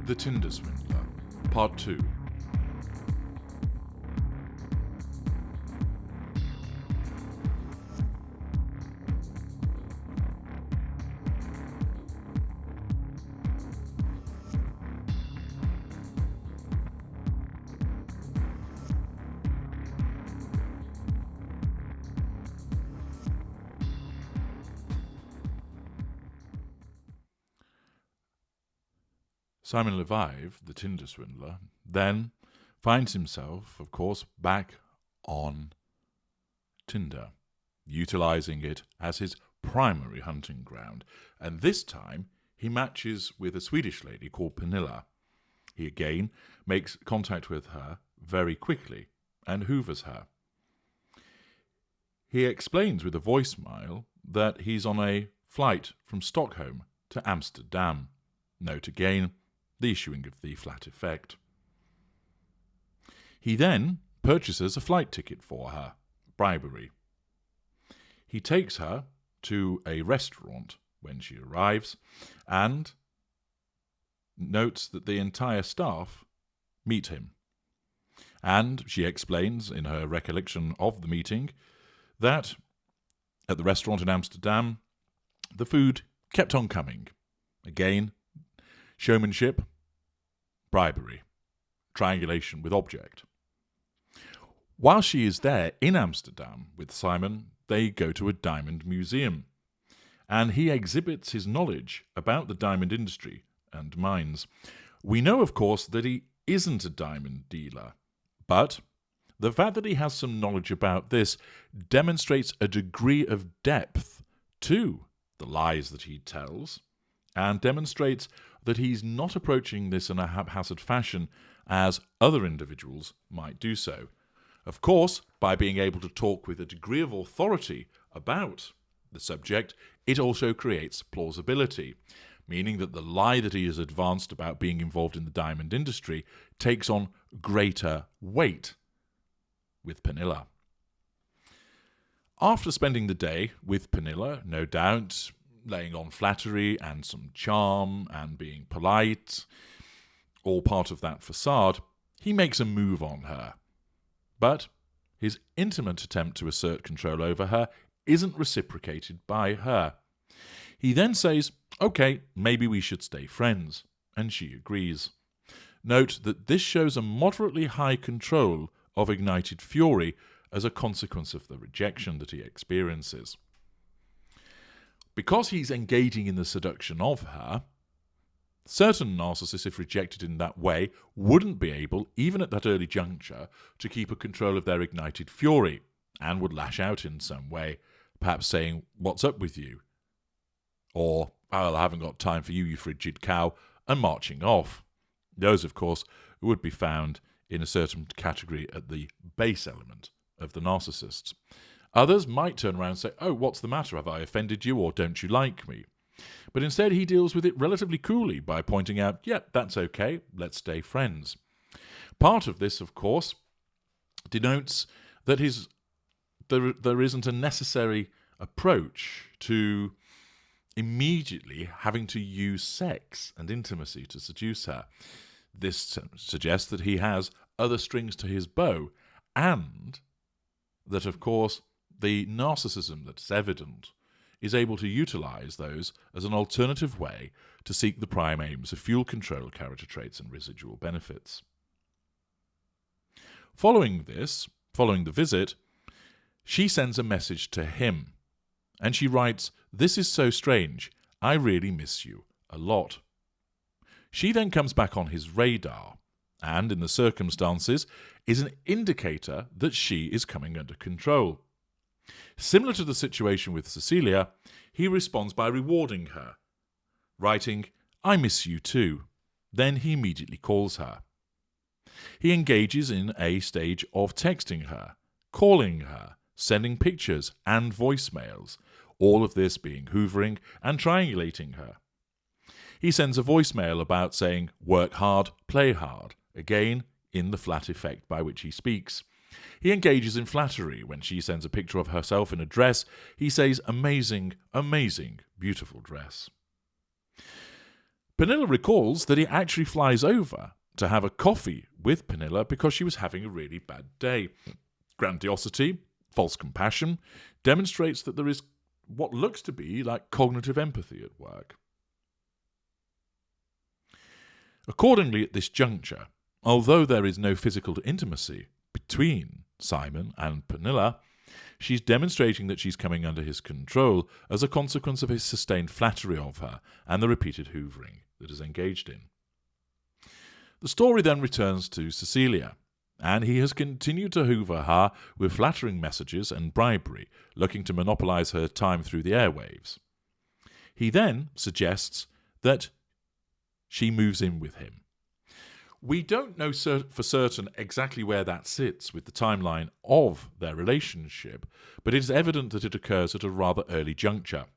The Tinder Swindler, Part 2. Simon Leviev, the Tinder Swindler, then finds himself, of course, back on Tinder, utilising it as his primary hunting ground. And this time, he matches with a Swedish lady called Pinilla. He again makes contact with her very quickly and hoovers her. He explains with a voicemail that he's on a flight from Stockholm to Amsterdam. Note again, the issuing of the flat effect. He then purchases a flight ticket for her, bribery. He takes her to a restaurant when she arrives and notes that the entire staff meet him. And she explains in her recollection of the meeting that at the restaurant in Amsterdam, the food kept on coming. Again, showmanship, bribery, triangulation with object. While she is there in Amsterdam with Simon, they go to a diamond museum, and he exhibits his knowledge about the diamond industry and mines. We know, of course, that he isn't a diamond dealer, but the fact that he has some knowledge about this demonstrates a degree of depth to the lies that he tells, and demonstrates that he's not approaching this in a haphazard fashion as other individuals might do so. Of course, by being able to talk with a degree of authority about the subject, it also creates plausibility, meaning that the lie that he has advanced about being involved in the diamond industry takes on greater weight with Pinilla. After spending the day with Pinilla, no doubt, laying on flattery and some charm and being polite, all part of that facade, he makes a move on her. But his intimate attempt to assert control over her isn't reciprocated by her. He then says, "Okay, maybe we should stay friends," and she agrees. Note that this shows a moderately high control of ignited fury as a consequence of the rejection that he experiences. Because he's engaging in the seduction of her, certain narcissists, if rejected in that way, wouldn't be able, even at that early juncture, to keep a control of their ignited fury and would lash out in some way, perhaps saying, "What's up with you?" Or, "Well, I haven't got time for you, you frigid cow," and marching off. Those, of course, would be found in a certain category at the base element of the narcissists. Others might turn around and say, "Oh, what's the matter? Have I offended you, or don't you like me?" But instead he deals with it relatively coolly by pointing out, "Yep, that's okay, let's stay friends." Part of this, of course, denotes that there isn't a necessary approach to immediately having to use sex and intimacy to seduce her. This suggests that he has other strings to his bow, and that, of course, the narcissism that's evident is able to utilise those as an alternative way to seek the prime aims of fuel control, character traits, and residual benefits. Following the visit, she sends a message to him, and she writes, "This is so strange. I really miss you a lot." She then comes back on his radar, and in the circumstances is an indicator that she is coming under control. Similar to the situation with Cecilia, he responds by rewarding her, writing, "I miss you too." Then he immediately calls her. He engages in a stage of texting her, calling her, sending pictures and voicemails, all of this being hoovering and triangulating her. He sends a voicemail about saying, "Work hard, play hard," again in the flat effect by which he speaks. He engages in flattery. When she sends a picture of herself in a dress, he says, "Amazing, amazing, beautiful dress." Pinilla recalls that he actually flies over to have a coffee with Pinilla because she was having a really bad day. Grandiosity, false compassion, demonstrates that there is what looks to be like cognitive empathy at work. Accordingly, at this juncture, although there is no physical intimacy between Simon and Pinilla, she's demonstrating that she's coming under his control as a consequence of his sustained flattery of her and the repeated hoovering that is engaged in. The story then returns to Cecilia, and he has continued to hoover her with flattering messages and bribery, looking to monopolise her time through the airwaves. He then suggests that she moves in with him. We don't know for certain exactly where that sits with the timeline of their relationship, but it is evident that it occurs at a rather early juncture.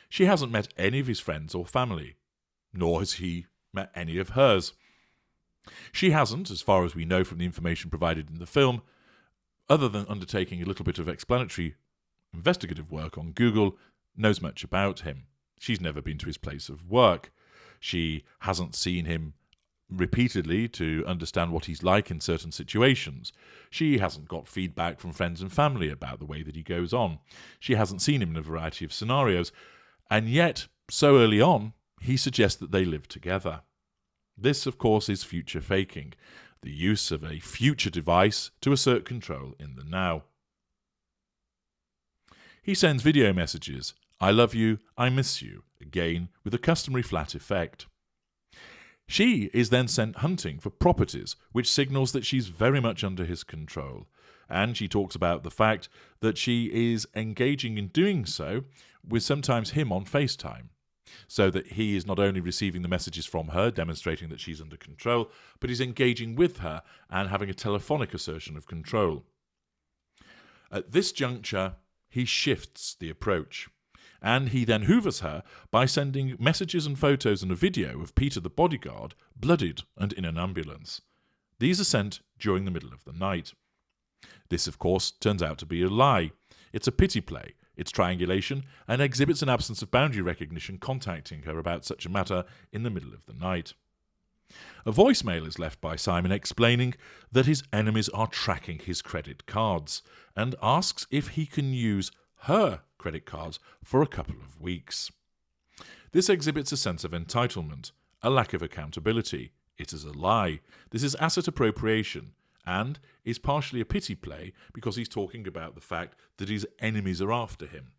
She hasn't met any of his friends or family, nor has he met any of hers. She hasn't, as far as we know from the information provided in the film, other than undertaking a little bit of explanatory investigative work on Google, knows much about him. She's never been to his place of work. She hasn't seen him repeatedly to understand what he's like in certain situations. She hasn't got feedback from friends and family about the way that he goes on. She hasn't seen him in a variety of scenarios. And yet, so early on, he suggests that they live together. This, of course, is future faking, the use of a future device to assert control in the now. He sends video messages, "I love you, I miss you," again with a customary flat effect. She is then sent hunting for properties, which signals that she's very much under his control. And she talks about the fact that she is engaging in doing so with sometimes him on FaceTime, so that he is not only receiving the messages from her, demonstrating that she's under control, but he's engaging with her and having a telephonic assertion of control. At this juncture, he shifts the approach, and he then hoovers her by sending messages and photos and a video of Peter the bodyguard, bloodied and in an ambulance. These are sent during the middle of the night. This, of course, turns out to be a lie. It's a pity play. It's triangulation and exhibits an absence of boundary recognition contacting her about such a matter in the middle of the night. A voicemail is left by Simon explaining that his enemies are tracking his credit cards and asks if he can use her credit cards for a couple of weeks. This exhibits a sense of entitlement, a lack of accountability. It is a lie. This is asset appropriation, and is partially a pity play because he's talking about the fact that his enemies are after him.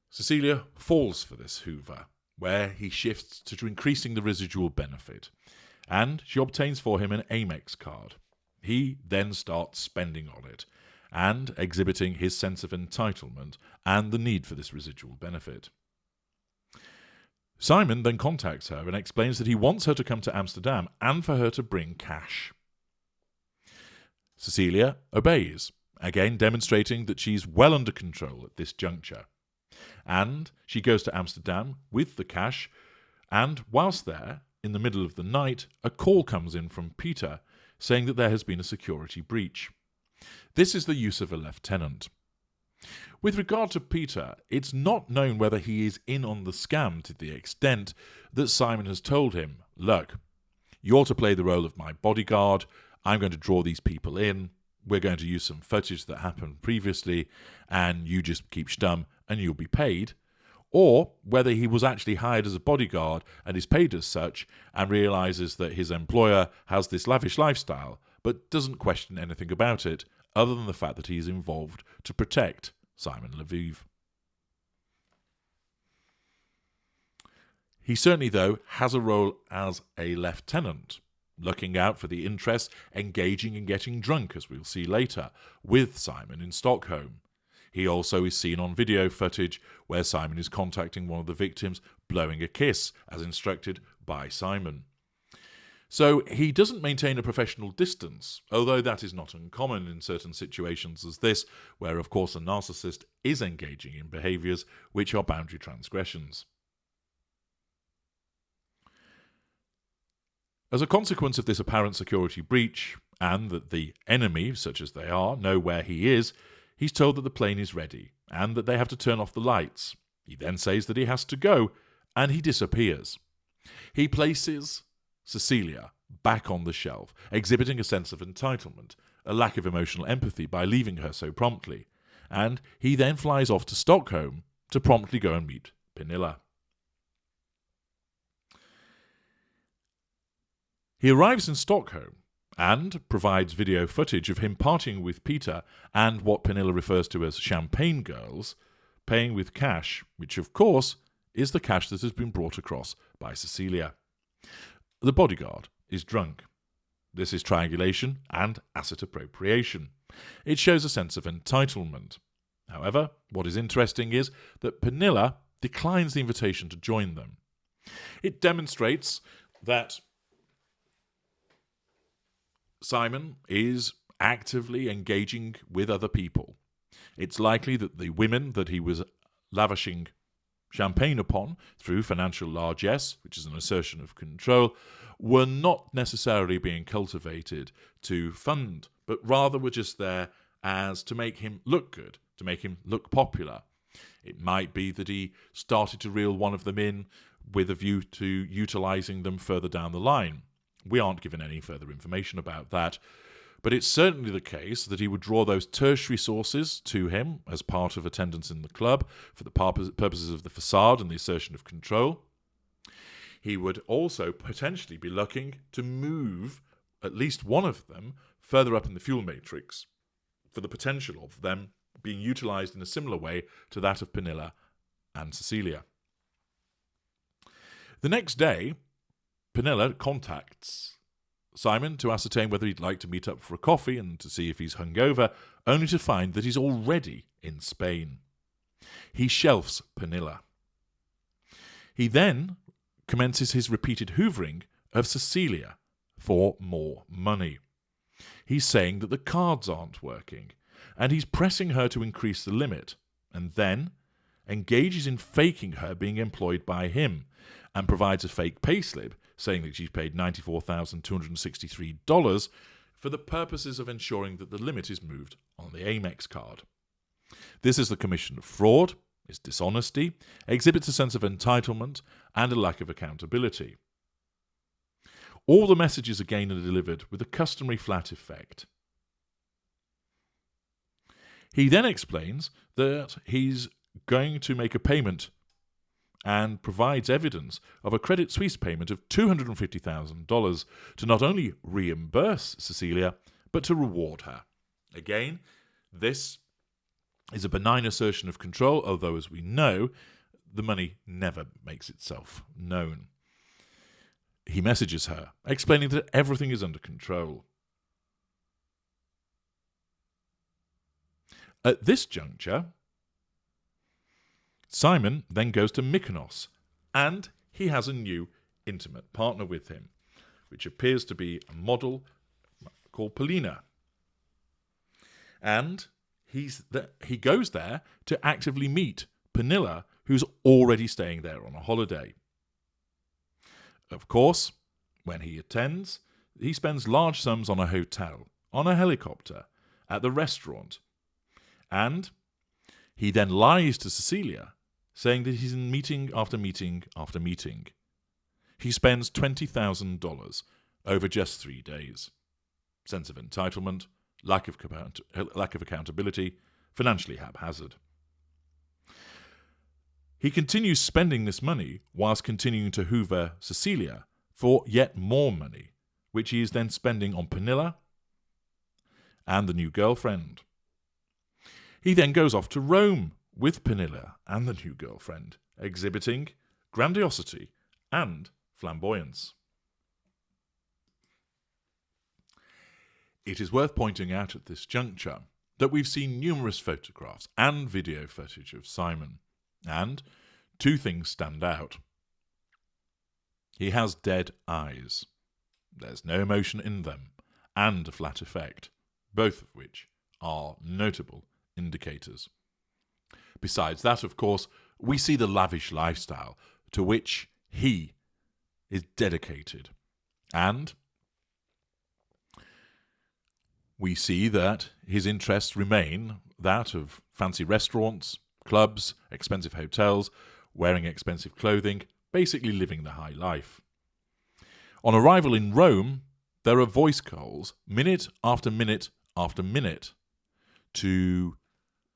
Cecilia falls for this hoover, where he shifts to increasing the residual benefit, and she obtains for him an Amex card. He then starts spending on it, and exhibiting his sense of entitlement and the need for this residual benefit. Simon then contacts her and explains that he wants her to come to Amsterdam and for her to bring cash. Cecilia obeys, again demonstrating that she's well under control at this juncture. And she goes to Amsterdam with the cash, and whilst there, in the middle of the night, a call comes in from Peter saying that there has been a security breach. This is the use of a lieutenant. With regard to Peter, it's not known whether he is in on the scam to the extent that Simon has told him, "Look, you're to play the role of my bodyguard, I'm going to draw these people in, we're going to use some footage that happened previously, and you just keep stum and you'll be paid," or whether he was actually hired as a bodyguard and is paid as such and realises that his employer has this lavish lifestyle but doesn't question anything about it other than the fact that he is involved to protect Simon Leviev. He certainly, though, has a role as a lieutenant, looking out for the interests, engaging and getting drunk, as we'll see later, with Simon in Stockholm. He also is seen on video footage where Simon is contacting one of the victims, blowing a kiss, as instructed by Simon. So he doesn't maintain a professional distance, although that is not uncommon in certain situations as this, where of course a narcissist is engaging in behaviours which are boundary transgressions. As a consequence of this apparent security breach, and that the enemy, such as they are, know where he is, he's told that the plane is ready, and that they have to turn off the lights. He then says that he has to go, and he disappears. He places Cecilia back on the shelf, exhibiting a sense of entitlement, a lack of emotional empathy by leaving her so promptly, and he then flies off to Stockholm to promptly go and meet Pinilla. He arrives in Stockholm and provides video footage of him partying with Peter and what Pinilla refers to as champagne girls, paying with cash, which of course is the cash that has been brought across by Cecilia. The bodyguard is drunk. This is triangulation and asset appropriation. It shows a sense of entitlement. However, what is interesting is that Pinilla declines the invitation to join them. It demonstrates that Simon is actively engaging with other people. It's likely that the women that he was lavishing champagne upon through financial largesse, which is an assertion of control, were not necessarily being cultivated to fund, but rather were just there as to make him look good, to make him look popular. It might be that he started to reel one of them in with a view to utilising them further down the line. We aren't given any further information about that, but it's certainly the case that he would draw those tertiary sources to him as part of attendance in the club for the purposes of the facade and the assertion of control. He would also potentially be looking to move at least one of them further up in the fuel matrix for the potential of them being utilised in a similar way to that of Pinilla and Cecilia. The next day, Pinilla contacts Simon to ascertain whether he'd like to meet up for a coffee and to see if he's hungover, only to find that he's already in Spain. He shelves Pinilla. He then commences his repeated hoovering of Cecilia for more money. He's saying that the cards aren't working, and he's pressing her to increase the limit, and then engages in faking her being employed by him, and provides a fake payslip saying that she's paid $94,263 for the purposes of ensuring that the limit is moved on the Amex card. This is the commission of fraud, is dishonesty, exhibits a sense of entitlement, and a lack of accountability. All the messages again are delivered with a customary flat effect. He then explains that he's going to make a payment and provides evidence of a Credit Suisse payment of $250,000 to not only reimburse Cecilia, but to reward her. Again, this is a benign assertion of control, although, as we know, the money never makes itself known. He messages her, explaining that everything is under control. At this juncture, Simon then goes to Mykonos, and he has a new intimate partner with him, which appears to be a model called Pinilla. And he goes there to actively meet Pinilla, who's already staying there on a holiday. Of course, when he attends, he spends large sums on a hotel, on a helicopter, at the restaurant, and he then lies to Cecilia, saying that he's in meeting after meeting after meeting. He spends $20,000 over just 3 days. Sense of entitlement, lack of accountability, financially haphazard. He continues spending this money whilst continuing to hoover Cecilia for yet more money, which he is then spending on Pinilla and the new girlfriend. He then goes off to Rome with Pinilla and the new girlfriend, exhibiting grandiosity and flamboyance. It is worth pointing out at this juncture that we've seen numerous photographs and video footage of Simon, and two things stand out. He has dead eyes. There's no emotion in them, and a flat effect, both of which are notable indicators. Besides that, of course, we see the lavish lifestyle to which he is dedicated. And we see that his interests remain that of fancy restaurants, clubs, expensive hotels, wearing expensive clothing, basically living the high life. On arrival in Rome, there are voice calls minute after minute after minute to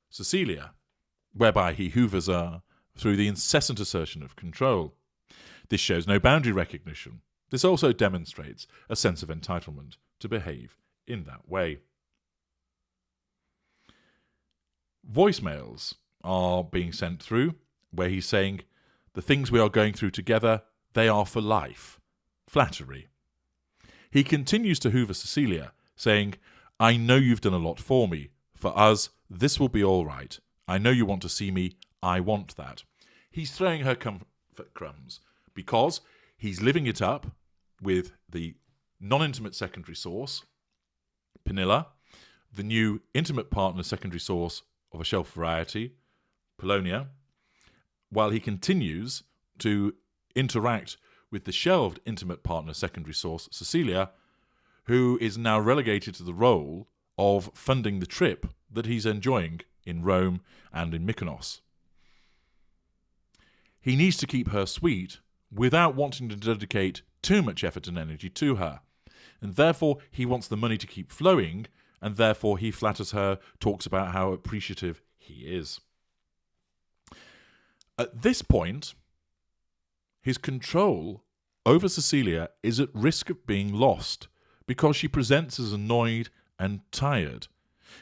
Cecilia, whereby he hoovers her through the incessant assertion of control. This shows no boundary recognition. This also demonstrates a sense of entitlement to behave in that way. Voicemails are being sent through where he's saying, the things we are going through together, they are for life. Flattery. He continues to hoover Cecilia, saying, I know you've done a lot for me. For us, this will be all right. I know you want to see me. I want that. He's throwing her comfort crumbs because he's living it up with the non-intimate secondary source, Pinilla, the new intimate partner secondary source of a shelf variety, Polonia, while he continues to interact with the shelved intimate partner secondary source, Cecilia, who is now relegated to the role of funding the trip that he's enjoying in Rome and in Mykonos. He needs to keep her sweet without wanting to dedicate too much effort and energy to her, and therefore he wants the money to keep flowing, and therefore he flatters her, talks about how appreciative he is. At this point, his control over Cecilia is at risk of being lost because she presents as annoyed and tired,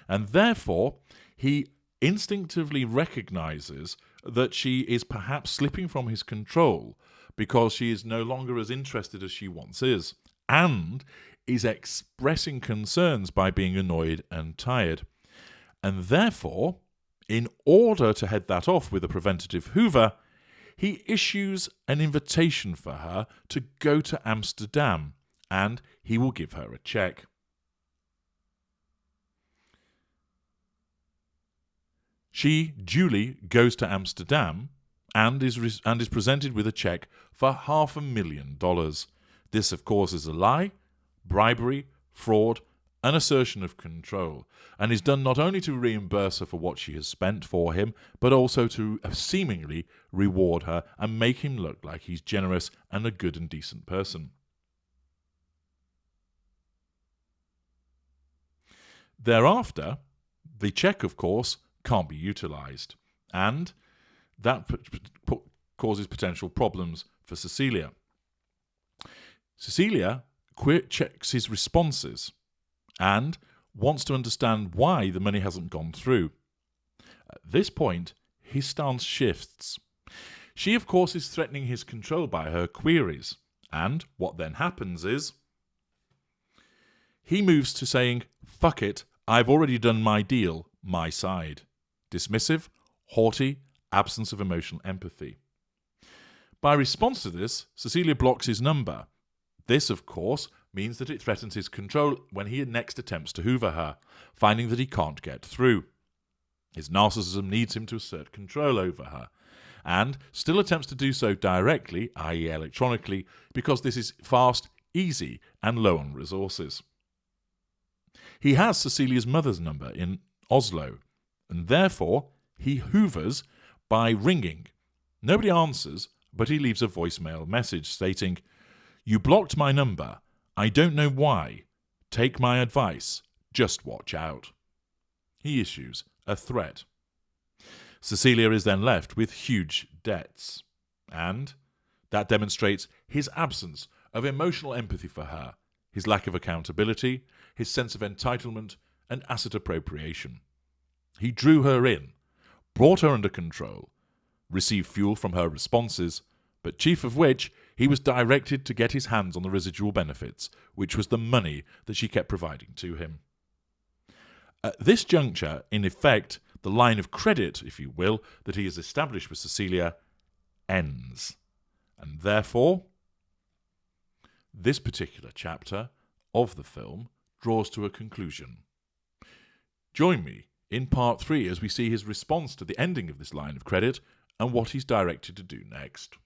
and therefore he instinctively recognizes that she is perhaps slipping from his control because she is no longer as interested as she once is, and is expressing concerns by being annoyed and tired. And therefore, in order to head that off with a preventative hoover, he issues an invitation for her to go to Amsterdam, and he will give her a check. She duly goes to Amsterdam and is presented with a check for $500,000. This, of course, is a lie, bribery, fraud, an assertion of control, and is done not only to reimburse her for what she has spent for him, but also to seemingly reward her and make him look like he's generous and a good and decent person. Thereafter, the check, of course, can't be utilised, and that causes potential problems for Cecilia. Cecilia checks his responses and wants to understand why the money hasn't gone through. At this point, his stance shifts. She, of course, is threatening his control by her queries, and what then happens is he moves to saying, fuck it, I've already done my deal, my side. Dismissive, haughty, absence of emotional empathy. By response to this, Cecilia blocks his number. This, of course, means that it threatens his control when he next attempts to hoover her, finding that he can't get through. His narcissism needs him to assert control over her, and still attempts to do so directly, i.e. electronically, because this is fast, easy, and low on resources. He has Cecilia's mother's number in Oslo, and therefore he hoovers by ringing. Nobody answers, but he leaves a voicemail message stating, "You blocked my number. I don't know why. Take my advice. Just watch out." He issues a threat. Cecilia is then left with huge debts, and that demonstrates his absence of emotional empathy for her, his lack of accountability, his sense of entitlement, and asset appropriation. He drew her in, brought her under control, received fuel from her responses, but chief of which, he was directed to get his hands on the residual benefits, which was the money that she kept providing to him. At this juncture, in effect, the line of credit, if you will, that he has established with Cecilia ends. And therefore, this particular chapter of the film draws to a conclusion. Join me in part 3 as we see his response to the ending of this line of credit and what he's directed to do next.